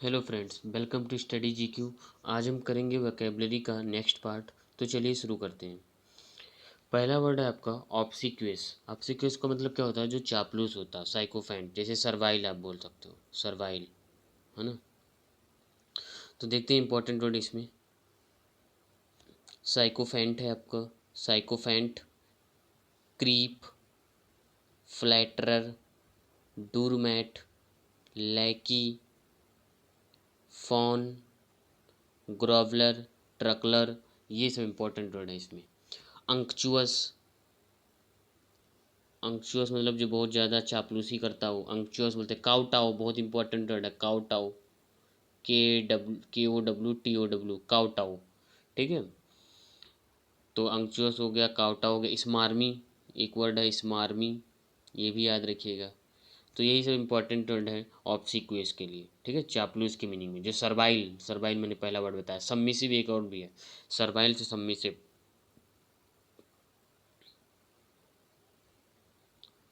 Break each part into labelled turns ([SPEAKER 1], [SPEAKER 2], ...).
[SPEAKER 1] Hello friends, welcome to study GQ. आज हम करेंगे वोकेबलरी का नेक्स्ट पार्ट। तो चलिए शुरू करते हैं। पहला वर्ड है आपका ऑब्सिक्यूअस। ऑब्सिक्यूअस का मतलब क्या होता है? जो चापलूस होता है, साइकोफेंट। जैसे सर्वाइल आप बोल सकते हो, सर्वाइल, है ना। तो देखते हैं इंपॉर्टेंट वर्ड इसमें। साइकोफेंट है आपका, साइकोफेंट, क्रीप, फ्लैटरर, डूरमैट, लैकी, फॉन, ग्रोवलर, ट्रकलर, ये सब इंपॉर्टेंट वर्ड है इसमें। अंक्चुअस, अंक्चुअस मतलब जो बहुत ज़्यादा चापलूसी करता हो, अंक्चुअस बोलते हैं। काउटाओ बहुत इंपॉर्टेंट वर्ड है, काउटाओ, KOWTOW, काउटाओ, ठीक है। तो अंक्चुअस हो गया, काउटा हो गया। स्मार्मी एक वर्ड है, स्मार्मी, ये भी याद रखिएगा। तो यही सब इंपॉर्टेंट वर्ड है ऑब्सिक्यूअस के लिए, ठीक है। चापलूस की मीनिंग में जो सर्वाइल, सर्वाइल मैंने पहला वर्ड बताया। सबमिसिव एक और भी है, सर्वाइल से सबमिसिव,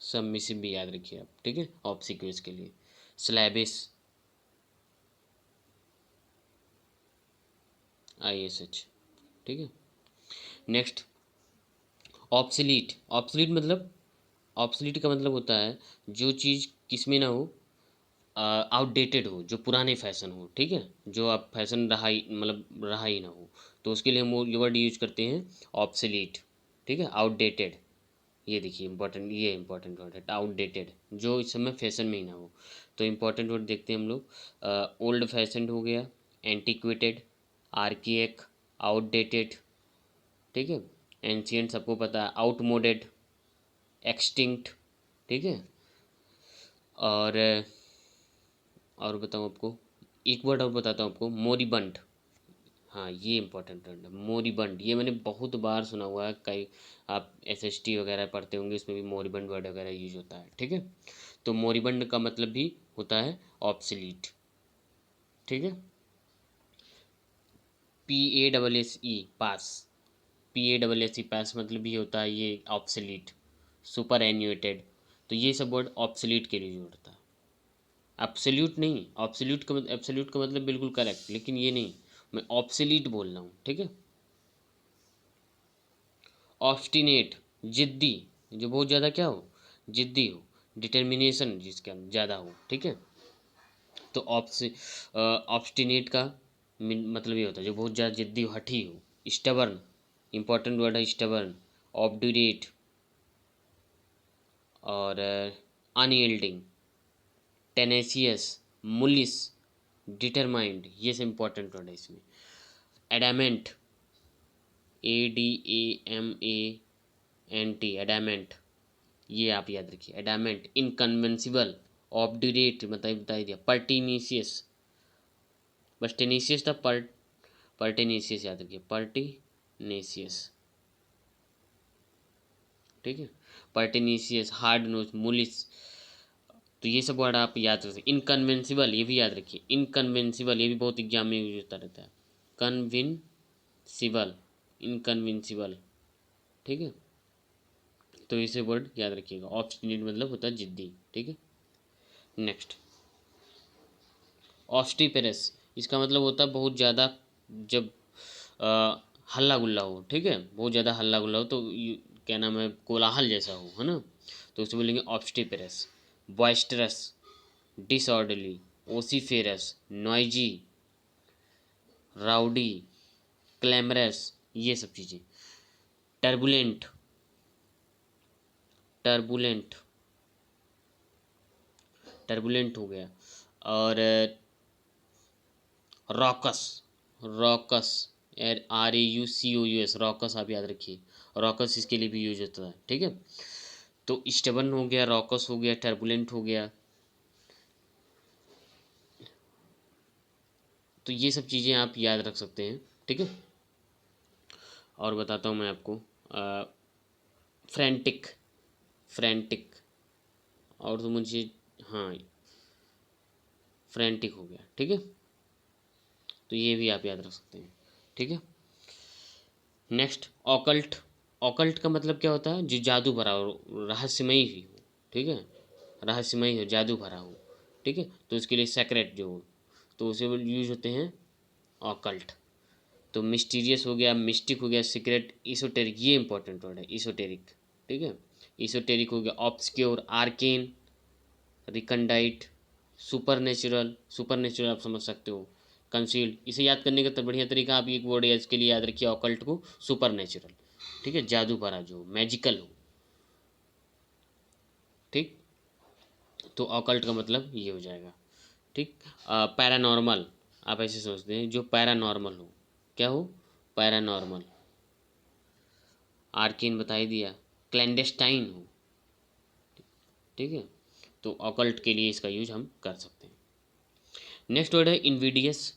[SPEAKER 1] सबमिसिव भी याद रखिए आप, ठीक है, ऑब्सिक्यूअस के लिए। स्लैबिस, ISH, ठीक है। Next, obsolete. ऑब्सलीट मतलब, ऑब्सलीट का मतलब होता है जो चीज़ किसमें ना हो, आउटडेटेड हो, जो पुराने फैशन हो, ठीक है। जो अब फैशन रहा ही, मतलब रहा ही ना हो, तो उसके लिए हम वो ये वर्ड यूज करते हैं ऑब्सलीट, ठीक है। आउटडेटेड, ये देखिए इंपॉर्टेंट, ये इंपॉर्टेंट वर्ड है, आउटडेटेड, जो इस समय फैशन में ही ना हो। तो इंपॉर्टेंट वर्ड देखते हैं हम लोग। ओल्ड फैशन हो गया, एंटिक्वेटेड, आर्किएक, आउटडेटेड, ठीक है। एंशियंट सबको पता है, आउटमोडेड, एक्सटिंक्ट, ठीक है। और बताऊँ आपको, एक वर्ड और बताता हूँ आपको, मोरिबंड। हाँ, ये इंपॉर्टेंट वर्ड है, मोरिबंड। ये मैंने बहुत बार सुना हुआ है, कई आप SST वगैरह पढ़ते होंगे, उसमें भी मोरिबंड वर्ड वगैरह यूज होता है, ठीक है। तो मोरिबंड का मतलब भी होता है ऑब्सलीट, ठीक है। PASSE, पास, PASSE, पास मतलब भी होता है ये ऑब्सलीट, सुपर एन्यूएटेड। तो ये सब वर्ड ऑब्सलीट के लिए यूज होता है। एब्सोल्यूट नहीं, ऑब्सोल्यूट का मतलब, एब्सोल्यूट का मतलब बिल्कुल करेक्ट, लेकिन ये नहीं, मैं ऑब्सोलीट बोल रहा हूँ, ठीक है। ऑब्स्टिनेट, जिद्दी, जो बहुत ज़्यादा क्या हो, जिद्दी हो, डिटर्मिनेशन जिसका ज़्यादा हो, ठीक है। तो ऑब्स्टिनेट का मतलब ये होता है जो बहुत ज़्यादा जिद्दी हो, हठी हो। स्टबर्न, इंपॉर्टेंट वर्ड है स्टबर्न। ऑब्डुरेट, और अनयील्डिंग, टेनेसियस, मुलिस, डिटरमाइंड, ये सब इंपॉर्टेंट वर्ड है इसमें। एडामेंट, ADAMANT, एडामेंट, ये आप याद रखिए, एडामेंट। इनकन्वेंसिबल, ऑब्डुरेट मतलब बता ही दिया। पर्टिनिशियस, बस टेनिशियस था, पर्टेनिशियस याद रखिए, पर्टिनेशियस, ठीक है। पर्टेनिशियस, हार्ड नोज, मुलिस। तो ये सब वर्ड आप याद रख सकते। इनकन्वेंसिबल, ये भी याद रखिए, इनकन्वेंसिबल, ये भी बहुत एग्जाम में यूज होता रहता है। कन्विंसिबल, इनकन्विंसिबल, ठीक है। तो इसे वर्ड याद रखिएगा। ऑब्स्टिनेट मतलब होता है जिद्दी, ठीक है। नेक्स्ट, ऑस्टिपेरस, इसका मतलब होता है बहुत ज़्यादा, जब हल्ला गुल्ला हो, ठीक है, बहुत ज़्यादा हल्ला गुल्ला हो, तो क्या नाम है, कोलाहल जैसा हो, है ना, तो उसे बोलेंगे ऑब्स्टिपेरस। बॉइस्टरस, डिसऑर्डरली, ओसीफेरस, नॉइजी, राउडी, क्लैमरस, ये सब चीज़ें। टर्बुलेंट, टर्बुलेंट, टर्बुलेंट हो गया। और रॉकस, रॉकस, RAUCOUS, रॉकस आप याद रखिए, रॉकस इसके लिए भी यूज होता है, ठीक है। तो स्टबन हो गया, रॉकस हो गया, टर्बुलेंट हो गया। तो ये सब चीज़ें आप याद रख सकते हैं, ठीक है। और बताता हूँ मैं आपको, फ्रेंटिक, फ्रेंटिक, और तो मुझे, हाँ, फ्रेंटिक हो गया, ठीक है। तो ये भी आप याद रख सकते हैं, ठीक है। Next, occult. ऑकल्ट का मतलब क्या होता है? जो जादू भरा हो, रहस्यमयी ही हो, ठीक है, रहस्यमयी हो, जादू भरा हो, ठीक है। तो इसके लिए सेक्रेट जो हो, तो उसे यूज होते हैं ऑकल्ट। तो मिस्टीरियस हो गया, मिस्टिक हो गया, सीक्रेट, ईसोटेरिक, ये इंपॉर्टेंट वर्ड है ईसोटेरिक, ठीक है। ईसोटेरिक हो गया ऑब्सक्योर, आर्केन, रिकंडाइट, सुपर नेचुरल आप समझ सकते हो, कंसील्ड। इसे याद करने का तो बढ़िया तरीका, आप एक वर्ड इसके लिए याद रखिए ऑकल्ट को, सुपर नेचुरल, ठीक है, जादू भरा जो मैजिकल हो, ठीक। तो ऑकल्ट का मतलब ये हो जाएगा, ठीक। पैरानॉर्मल, आप ऐसे सोचते हैं जो पैरानॉर्मल हो, क्या हो, पैरानॉर्मल। आर्केन बता ही दिया, क्लैंडेस्टाइन हो, ठीक है। तो ऑकल्ट के लिए इसका यूज हम कर सकते हैं। नेक्स्ट वर्ड है इनविडियस।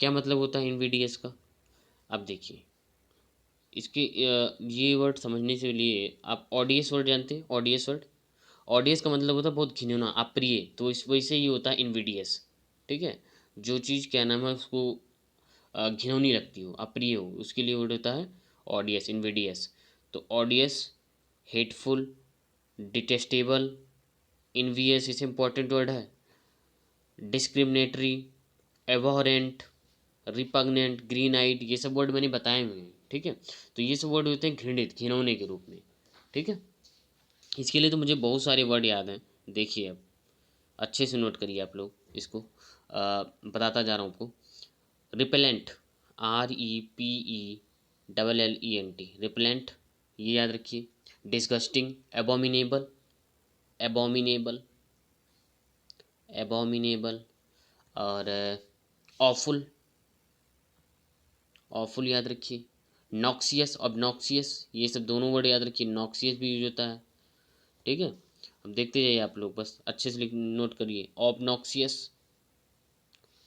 [SPEAKER 1] क्या मतलब होता है इनविडियस का? अब देखिए इसके ये वर्ड समझने से लिए आप ऑडियस वर्ड जानते हैं, ऑडियस वर्ड। ऑडियस का मतलब होता है बहुत घिनौना, अप्रिय, तो इस वजह से ये होता है इनविडियस, ठीक है। जो चीज़ क्या नाम है उसको घिनौनी लगती हो, अप्रिय हो, उसके लिए वर्ड होता है ऑडियस, इनविडियस। तो ऑडियस, हेटफुल, डिटेस्टेबल, इनवियस इसे इंपॉर्टेंट वर्ड है, डिस्क्रिमिनेटरी, एबहरेंट, रिपग्नेंट, ग्रीन आइड, ये सब वर्ड मैंने बताए हुए हैं, ठीक है। तो ये सब वर्ड होते हैं घृणित, घिनौने के रूप में, ठीक है। इसके लिए तो मुझे बहुत सारे वर्ड याद हैं, देखिए अब अच्छे से नोट करिए आप लोग इसको, बताता जा रहा हूँ आपको। रिपेलेंट, REPELLENT, रिपेलेंट, ये याद रखिए। डिस्गस्टिंग, एबोमिनेबल, एबोमिनेबल, एबोमिनेबल, और ऑफुल, ऑफुल याद रखिए। नॉक्सियस, ऑब्नॉक्सियस, ये सब दोनों वर्ड याद रखिए, नॉक्सियस भी यूज होता है, ठीक है। अब देखते जाइए आप लोग, बस अच्छे से नोट करिए। ऑब्नॉक्सियस,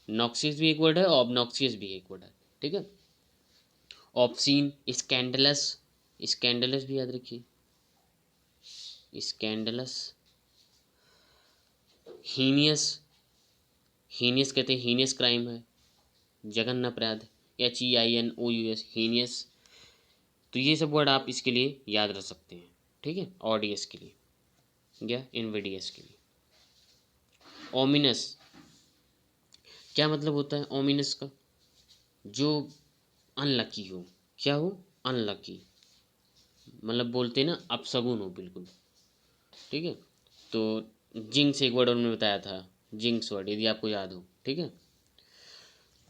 [SPEAKER 1] नॉक्सियस भी एक वर्ड है, ऑब्नॉक्सियस भी एक वर्ड है, ठीक है। ऑब्सीन, स्कैंडलस, स्कैंडलस भी याद रखिए, स्कैंडलस। हीनियस, हीनियस कहते हैं हीनियस क्राइम है, जघन्य अपराध, HEINOUS, हीनियस। तो ये सब वर्ड आप इसके लिए याद रख सकते हैं, ठीक है, ऑडियस के लिए या इनविडियस के लिए। ओमिनस, क्या मतलब होता है ओमिनस का? जो अनलकी हो, क्या हो, अनलकी, मतलब बोलते हैं ना अपशगुन हो बिल्कुल, ठीक है। तो जिंक्स एक वर्ड उन्होंने बताया था, जिंक्स वर्ड, यदि आपको याद हो, ठीक है।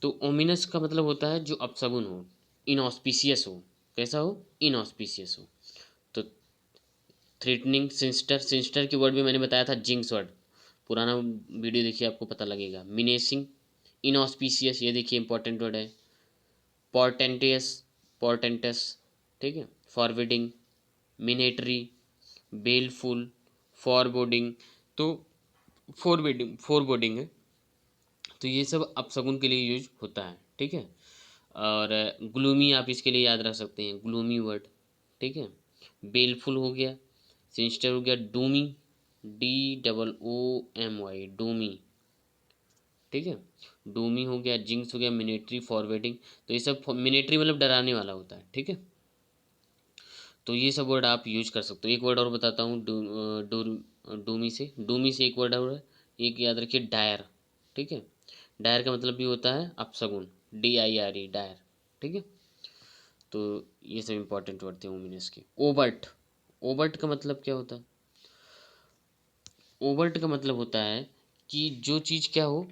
[SPEAKER 1] तो ओमिनस का मतलब होता है जो अपशगुन हो, इनऑस्पिशियस हो, कैसा हो, इनऑस्पिशियस हो। तो थ्रेटनिंग, सिंस्टर, सिंस्टर की वर्ड भी मैंने बताया था, जिंक्स वर्ड, पुराना वीडियो देखिए आपको पता लगेगा। मिनेसिंग, इनऑस्पिशियस, ये देखिए इंपॉर्टेंट वर्ड है। पोर्टेंटियस, पोर्टेंटस, ठीक है। फॉरवर्डिंग, मिनेटरी, बेलफुल, फॉरबोर्डिंग, तो फोरबोर्डिंग है, तो ये सब अपशगुन के लिए यूज होता है, ठीक है। और ग्लूमी आप इसके लिए याद रख सकते हैं, ग्लूमी वर्ड, ठीक है। बेलफुल हो गया, सिंस्टर हो गया, डूमी, DOOMY, डूमी, ठीक है। डूमी हो गया, जिंक्स हो गया, मिनेट्री, फॉरवर्डिंग। तो ये सब, मिनेट्री मतलब डराने वाला होता है, ठीक है। तो ये सब वर्ड आप यूज कर सकते हो। एक वर्ड और बताता हूँ, डूमी से एक वर्ड और है, एक याद रखिए, डायर, ठीक है। डायर का मतलब भी होता है अपशगुन, DIRE, डायर, ठीक है। तो ये सब इंपॉर्टेंट वर्ड थे ओमिनस के। ओबर्ट, ओबर्ट का मतलब क्या होता है? ओबर्ट का मतलब होता है कि जो चीज़ क्या हो,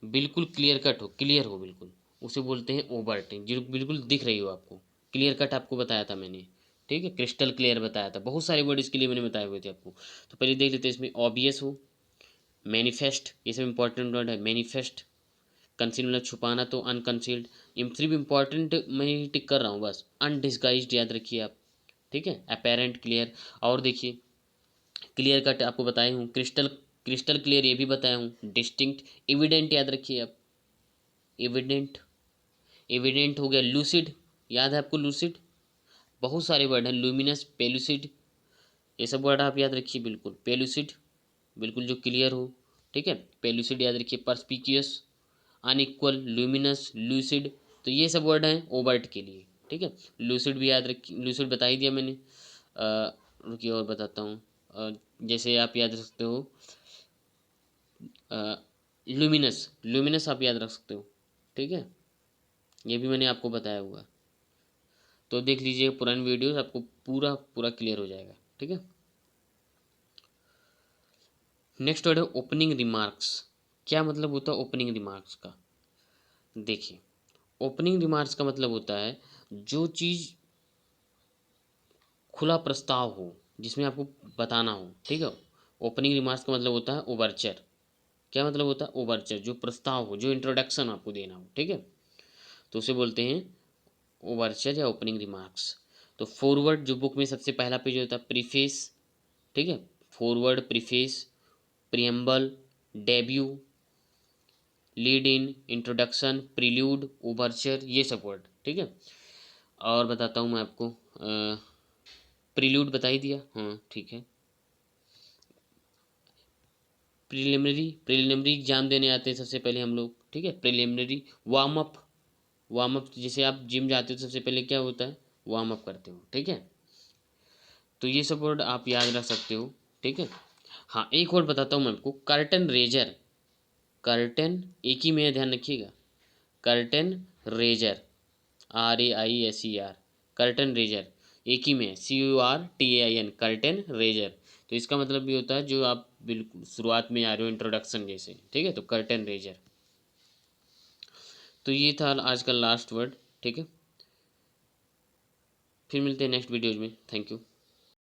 [SPEAKER 1] बिल्कुल क्लियर कट हो, क्लियर हो बिल्कुल, उसे बोलते हैं ओबर्ट, जो बिल्कुल दिख रही हो आपको, क्लियर कट आपको बताया था मैंने, ठीक है, क्रिस्टल क्लियर बताया था, बहुत सारे वर्ड इसके लिए मैंने बताए हुए थे आपको। तो पहले देख लेते हैं इसमें, ऑबियस हो, मैनिफेस्ट, ये सब इंपॉर्टेंट वर्ड है, मैनिफेस्ट। कंसील मतलब छुपाना, तो अनकंसील्ड। सिर्फ इंपॉर्टेंट मैं ही टिक कर रहा हूँ बस। अनडिस्गाइज्ड याद रखिए आप, ठीक है। Apparent, clear. और देखिए क्लियर कट आपको बताया हूँ, क्रिस्टल, क्रिस्टल क्लियर ये भी बताया हूँ। डिस्टिंक्ट, एविडेंट याद रखिए आप, एविडेंट, एविडेंट हो गया। लूसिड, याद है आपको लूसिड? बहुत सारे वर्ड हैं, लूमिनस, पेलुसिड, ये सब वर्ड आप याद रखिए बिल्कुल। पेलुसिड, बिल्कुल जो क्लियर हो, ठीक है, पेलुसिड याद रखिए। परस्पिक्यूअस, अनइक्वल, लूमिनस, लूसिड, तो ये सब वर्ड हैं ओबर्ट के लिए, ठीक है। लूसिड भी याद रखिए, लूसिड बता ही दिया मैंने। रुकिए और बताता हूँ, जैसे आप याद रख सकते हो, लुमिनस, लुमिनस आप याद रख सकते हो, ठीक है, ये भी मैंने आपको बताया हुआ है। तो देख लीजिए पुरानी वीडियोस, आपको पूरा पूरा क्लियर हो जाएगा, ठीक है। नेक्स्ट वर्ड है ओपनिंग रिमार्क्स। क्या मतलब होता है ओपनिंग रिमार्क्स का? देखिए, ओपनिंग रिमार्क्स का मतलब होता है जो चीज़ खुला प्रस्ताव हो, जिसमें आपको बताना हो, ठीक है। ओपनिंग रिमार्क्स का मतलब होता है ओवरचर। क्या मतलब होता है? ओवरचर, जो प्रस्ताव हो, जो इंट्रोडक्शन आपको देना हो, ठीक है, तो उसे बोलते हैं ओवरचर या ओपनिंग रिमार्क्स। तो फॉरवर्ड, जो बुक में सबसे पहला पेज होता है, प्रीफेस, ठीक है, forward, preface, preamble, debut, lead in, introduction, prelude, Overture, ये सब वर्ड, ठीक है। और बताता हूँ मैं आपको, प्रील्यूड बता ही दिया, हाँ ठीक है। प्रिलिमिनरी, प्रिलिमिनरी एग्जाम देने आते हैं सबसे पहले हम लोग, ठीक है। Preliminary, warm up, warm up, जैसे आप जिम जाते हो सबसे पहले क्या होता है? वार्म अप करते हो, ठीक है। तो ये सब वर्ड आप याद रख सकते हो, ठीक है। हाँ, एक वर्ड बताता हूँ मैं आपको, कर्टन रेजर। कर्टन, एक ही में ध्यान रखिएगा, curtain raiser, RAISER, curtain raiser, एक ही में, CURTAIN, कर्टन रेजर। तो इसका मतलब ये होता है जो आप बिल्कुल शुरुआत में आ रहे हो, इंट्रोडक्शन जैसे, ठीक है, तो कर्टन रेजर। तो ये था आज का लास्ट वर्ड, ठीक है। फिर मिलते हैं नेक्स्ट वीडियोज में, थैंक यू।